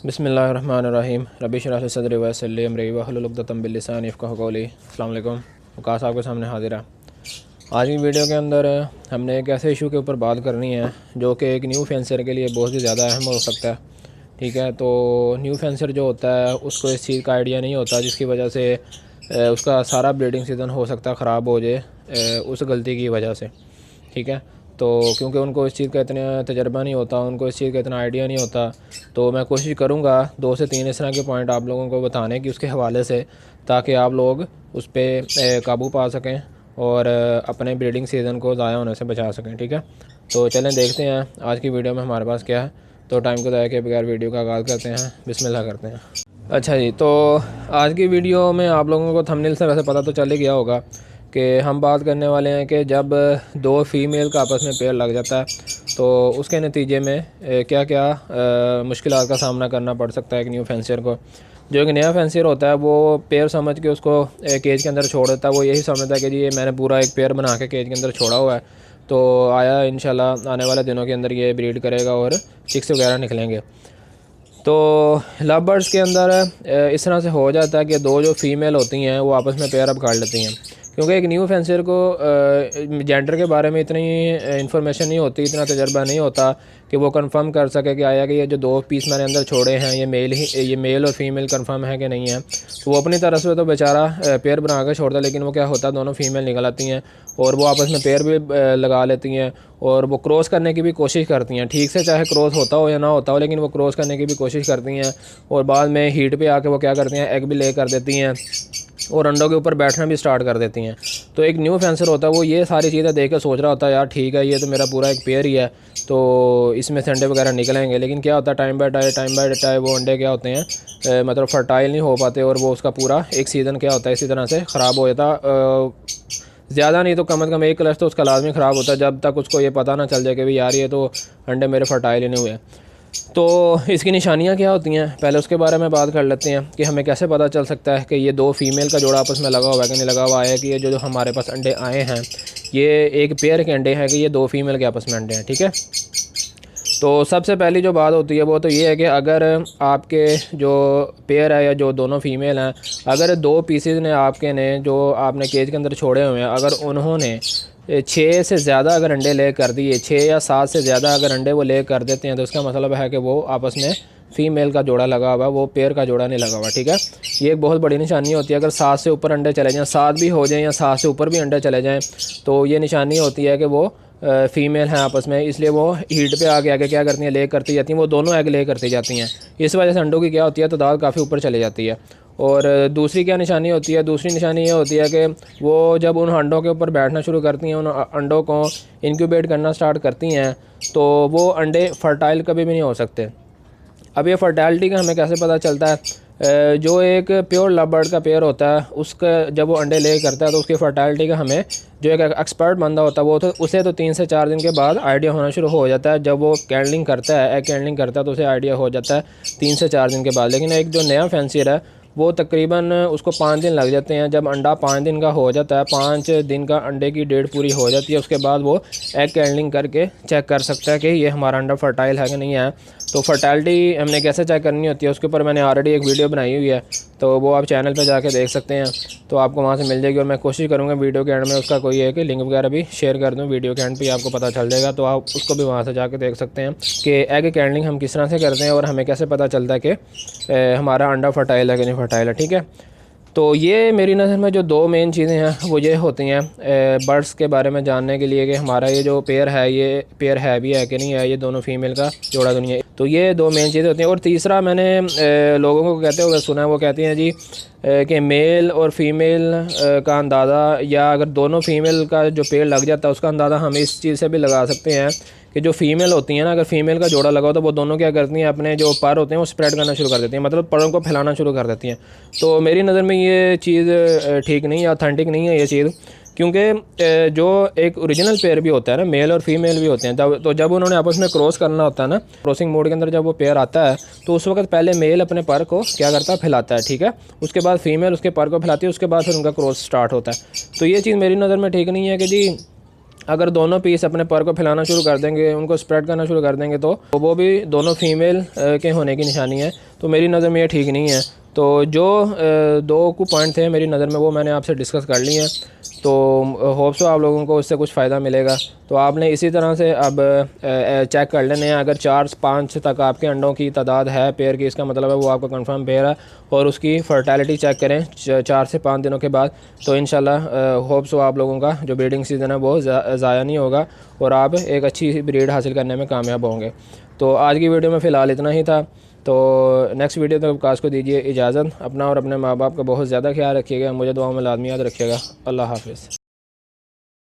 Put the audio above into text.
बिस्मिल्लाहिर्रहमानिर्रहीम रब्बि इश्रह ली सदरी व यस्सिर ली अमरी वहलुल उक़दतम मिन लिसानी यफ़क़हू क़ौली। अस्सलाम वालेकुम। वकास आपके सामने हाज़िर है। आज की वीडियो के अंदर हमने एक ऐसे इशू के ऊपर बात करनी है जो कि एक न्यू फेंसर के लिए बहुत ही ज़्यादा अहम हो सकता है। ठीक है, तो न्यू फेंसर जो होता है उसको इस चीज़ का आइडिया नहीं होता, जिसकी वजह से उसका सारा ब्रीडिंग सीज़न हो सकता है ख़राब हो जाए उस गलती की वजह से। ठीक है, तो क्योंकि उनको इस चीज़ का इतना तजर्बा नहीं होता, उनको इस चीज़ का इतना आइडिया नहीं होता, तो मैं कोशिश करूँगा 2 से 3 इस तरह के पॉइंट आप लोगों को बताने की उसके हवाले से, ताकि आप लोग उस पर काबू पा सकें और अपने ब्रीडिंग सीज़न को ज़ाया होने से बचा सकें। ठीक है, तो चलें देखते हैं आज की वीडियो में हमारे पास क्या है। तो टाइम को ज़ाया के बगैर वीडियो का आगाज़ करते हैं। बिस्मिल्लाह करते हैं। अच्छा जी, तो आज की वीडियो में आप लोगों को थंबनेल से वैसे पता तो चल ही गया होगा कि हम बात करने वाले हैं कि जब 2 फीमेल का आपस में पेयर लग जाता है तो उसके नतीजे में क्या क्या मुश्किलात का सामना करना पड़ सकता है एक न्यू फेंसियर को। जो एक नया फेंसियर होता है वो पेयर समझ के उसको केज के अंदर छोड़ देता है। वो यही समझता है कि जी ये मैंने पूरा एक पेयर बना के केज के अंदर छोड़ा हुआ है, तो आया इंशाल्लाह आने वाले दिनों के अंदर ये ब्रीड करेगा और चिक्स वगैरह निकलेंगे। तो लव बर्ड्स के अंदर इस तरह से हो जाता है कि 2 जो फीमेल होती हैं वो आपस में पेयर अप कर लेती हैं, क्योंकि एक न्यू फेंसर को जेंडर के बारे में इतनी इन्फॉर्मेशन नहीं होती, इतना तजर्बा नहीं होता कि वो कंफर्म कर सके कि आया कि ये जो 2 पीस मैंने अंदर छोड़े हैं ये मेल और फीमेल कंफर्म है कि नहीं है। तो वो अपनी तरफ से तो बेचारा पेयर बना कर छोड़ता है, लेकिन वो क्या होता है दोनों फीमेल निकल आती हैं और वो आपस में पेयर भी लगा लेती हैं और वो क्रॉस करने की भी कोशिश करती हैं। ठीक से चाहे क्रॉस होता हो या ना होता हो, लेकिन वो क्रॉस करने की भी कोशिश करती हैं और बाद में हीट पे आके वो क्या करती हैं, एग भी ले कर देती हैं और अंडों के ऊपर बैठना भी स्टार्ट कर देती हैं। तो एक न्यू फेंसर होता है वो ये सारी चीज़ें देख के सोच रहा होता है यार ठीक है ये तो मेरा पूरा एक पेयर ही है, तो इसमें से अंडे वगैरह निकलेंगे। लेकिन क्या होता है टाइम बाय टाइम वो अंडे क्या होते हैं मतलब फर्टाइल नहीं हो पाते और वो उसका पूरा एक सीज़न क्या होता है इसी तरह से ख़राब हो जाता। ज़्यादा नहीं तो कम से कम 1 क्लच तो उसका लाजमी ख़राब होता है, जब तक उसको ये पता ना चल जाए कि भाई यार ये तो अंडे मेरे फर्टाइल ही नहीं हुए। तो इसकी निशानियां क्या होती हैं पहले उसके बारे में बात कर लेते हैं कि हमें कैसे पता चल सकता है कि ये 2 फीमेल का जोड़ा आपस में लगा हुआ है कि नहीं लगा हुआ है, कि ये जो हमारे पास अंडे आए हैं ये एक पेयर के अंडे हैं कि ये 2 फीमेल के आपस में अंडे हैं। ठीक है, तो सबसे पहली जो बात होती है वो तो ये है कि अगर आपके जो पेयर है या जो दोनों फीमेल हैं, अगर 2 पीसेज ने आपके ने जो आपने केज के अंदर छोड़े हुए हैं, अगर उन्होंने 6 से ज़्यादा अगर अंडे ले कर दिए, 6 या 7 से ज़्यादा अगर अंडे वो ले कर देते हैं, तो इसका मतलब है कि वो आपस में फ़ीमेल का जोड़ा लगा हुआ, वो पेयर का जोड़ा नहीं लगा हुआ। ठीक है, ये एक बहुत बड़ी निशानी होती है। अगर 7 से ऊपर अंडे चले जाएँ, 7 भी हो जाएँ या 7 से ऊपर भी अंडे चले जाएँ, तो ये निशानी होती है कि वो फ़ीमेल हैं आपस में, इसलिए वो हीट पे आगे आगे क्या करती हैं, ले करती जाती हैं, वो दोनों एग ले करती जाती हैं। इस वजह से अंडों की क्या होती है तादाद काफ़ी ऊपर चली जाती है। और दूसरी क्या निशानी होती है, दूसरी निशानी ये होती है कि वो जब उन अंडों के ऊपर बैठना शुरू करती हैं, उन अंडों को इंक्यूबेट करना स्टार्ट करती हैं, तो वो अंडे फर्टाइल कभी भी नहीं हो सकते। अब ये फर्टाइलिटी का हमें कैसे पता चलता है, जो एक प्योर लव बर्ड का पेयर होता है उसका जब वो अंडे ले करता है तो उसकी फर्टाइलिटी का हमें जो एक एक्सपर्ट बंदा होता है वो तो उसे तो 3 से 4 दिन के बाद आइडिया होना शुरू हो जाता है। जब वो कैंडलिंग करता है, एग कैंडलिंग करता है, तो उसे आइडिया हो जाता है 3 से 4 दिन के बाद। लेकिन एक जो नया फैंसियर है वो तकरीबन उसको 5 दिन लग जाते हैं। जब अंडा 5 दिन का हो जाता है, 5 दिन का अंडे की डेट पूरी हो जाती है, उसके बाद वो एग कैंडलिंग करके चेक कर सकता है कि ये हमारा अंडा फर्टाइल है कि नहीं है। तो फर्टाइलिटी हमने कैसे चेक करनी होती है उसके ऊपर मैंने ऑलरेडी एक वीडियो बनाई हुई है, तो वो आप चैनल पे जाके देख सकते हैं, तो आपको वहाँ से मिल जाएगी। और मैं कोशिश करूँगा वीडियो के एंड में उसका कोई है कि लिंक वगैरह भी शेयर कर दूँ, वीडियो के एंड पे आपको पता चल जाएगा, तो आप उसको भी वहाँ से जाके देख सकते हैं कि एग कैंडलिंग हम किस तरह से करते हैं और हमें कैसे पता चलता है कि हमारा अंडा फर्टाइल है कि नहीं फर्टाइल है। ठीक है, तो ये मेरी नज़र में जो 2 मेन चीज़ें हैं वो ये होती हैं बर्ड्स के बारे में जानने के लिए कि हमारा ये जो पेयर है ये पेयर है भी है कि नहीं है, ये दोनों फीमेल का जोड़ा दुनिया। तो ये 2 मेन चीज़ें होती हैं। और तीसरा मैंने लोगों को कहते हुए सुना है, वो कहती हैं जी कि मेल और फीमेल का अंदाज़ा, या अगर दोनों फीमेल का जो पेयर लग जाता है उसका अंदाज़ा हम इस चीज़ से भी लगा सकते हैं कि जो फीमेल होती हैं ना, अगर फीमेल का जोड़ा लगा हो तो वो दोनों क्या करती हैं, अपने जो पर होते हैं वो स्प्रेड करना शुरू कर देती हैं, मतलब परों को फैलाना शुरू कर देती हैं। तो मेरी नज़र में ये चीज़ ठीक नहीं है, ऑथेंटिक नहीं है ये चीज़, क्योंकि जो एक ओरिजिनल पेयर भी होता है ना, मेल और फीमेल भी होते हैं, जब उन्होंने आपस में क्रॉस करना होता है ना, क्रॉसिंग मोड के अंदर जब वो पेयर आता है तो उस वक्त पहले मेल अपने पर को क्या करता है, फैलाता है। ठीक है, उसके बाद फीमेल उसके पर को फैलाती है, उसके बाद फिर उनका क्रॉस स्टार्ट होता है। तो ये चीज़ मेरी नज़र में ठीक नहीं है कि जी अगर दोनों पीस अपने पर को फैलाना शुरू कर देंगे, उनको स्प्रेड करना शुरू कर देंगे, तो वो भी दोनों फीमेल के होने की निशानी है। तो मेरी नज़र में ये ठीक नहीं है। तो जो दो को पॉइंट थे मेरी नज़र में, वो मैंने आपसे डिस्कस कर लिए हैं। तो होप सो आप लोगों को उससे कुछ फ़ायदा मिलेगा। तो आपने इसी तरह से अब चेक कर लेने हैं। अगर 4-5 तक आपके अंडों की तादाद है पेयर की, इसका मतलब है वो आपका कंफर्म पेयर है। और उसकी फर्टिलिटी चेक करें 4 से 5 दिनों के बाद, तो इंशाल्लाह होप सो आप लोगों का जो ब्रीडिंग सीज़न है वो ज़ाया नहीं होगा और आप एक अच्छी ब्रीड हासिल करने में कामयाब होंगे। तो आज की वीडियो में फ़िलहाल इतना ही था। तो नेक्स्ट वीडियो तक काश को दीजिए इजाज़त। अपना और अपने माँ बाप का बहुत ज़्यादा ख्याल रखिएगा। मुझे दुआओं में लाजमी याद रखिएगा। अल्लाह हाफ़िज़।